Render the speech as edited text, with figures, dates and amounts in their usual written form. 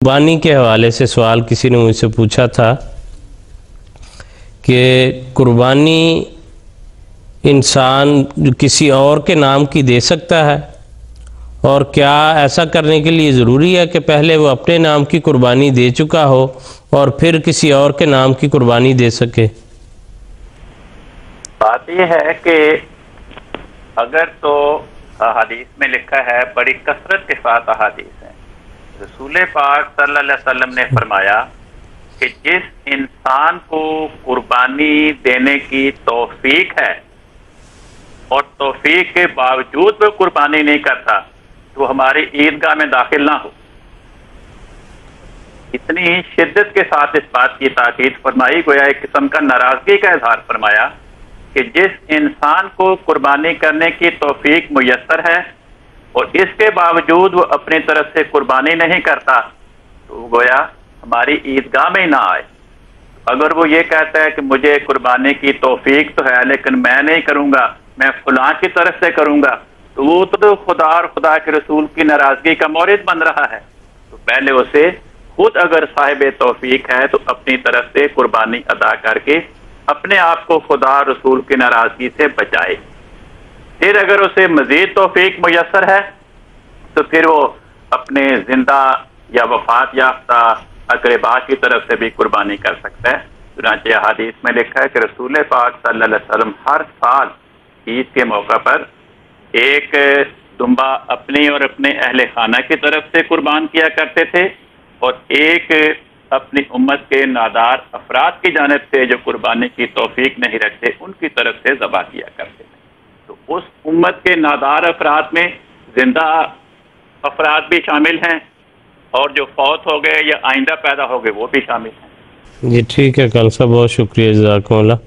قربانی کے حوالے سے سوال کسی نے مجھ سے پوچھا تھا کہ قربانی انسان کسی اور کے نام کی دے سکتا ہے، اور کیا ایسا کرنے کے لیے ضروری ہے کہ پہلے وہ اپنے نام کی قربانی دے چکا ہو اور پھر کسی اور کے نام کی قربانی دے سکے؟ بات یہ ہے کہ اگر تو احادیث میں لکھا ہے، بڑی کثرت کے ساتھ احادیث ہیں، رسول پاک صلی اللہ علیہ وسلم نے فرمایا کہ جس انسان کو قربانی دینے کی توفیق ہے اور توفیق کے باوجود وہ قربانی نہیں کرتا تو ہماری عیدگاہ میں داخل نہ ہو۔ اتنی شدت کے ساتھ اس بات کی تاکید فرمائی، گویا ایک قسم کا ناراضگی کا اظہار فرمایا کہ جس انسان کو قربانی کرنے کی توفیق میسر ہے اور اس کے باوجود وہ اپنی طرف سے قربانی نہیں کرتا تو گویا ہماری عیدگاہ میں ہی نہ آئے۔ اگر وہ یہ کہتا ہے کہ مجھے قربانی کی توفیق تو ہے لیکن میں نہیں کروں گا، میں فلاں کی طرف سے کروں گا، تو وہ تو خدا اور خدا کے رسول کی ناراضگی کا مورد بن رہا ہے۔ تو پہلے اسے خود اگر صاحب توفیق ہے تو اپنی طرف سے قربانی ادا کر کے اپنے آپ کو خدا رسول کی ناراضگی سے بچائے۔ پھر اگر اسے مزید توفیق میسر ہے تو پھر وہ اپنے زندہ یا وفات یافتہ اقربا کی طرف سے بھی قربانی کر سکتا ہے۔ چنانچہ حدیث میں لکھا ہے کہ رسول پاک صلی اللہ علیہ وسلم ہر سال عید کے موقع پر ایک دمبا اپنی اور اپنے اہل خانہ کی طرف سے قربان کیا کرتے تھے اور ایک اپنی امت کے نادار افراد کی جانب سے جو قربانی کی توفیق نہیں رکھتے ان کی طرف سے ذبح کیا کرتے تھے۔ تو اس امت کے نادار افراد میں زندہ افراد بھی شامل ہیں اور جو فوت ہو گئے یا آئندہ پیدا ہو گئے وہ بھی شامل ہیں۔ جی ٹھیک ہے، کل صاحب بہت شکریہ، جزاکم اللہ۔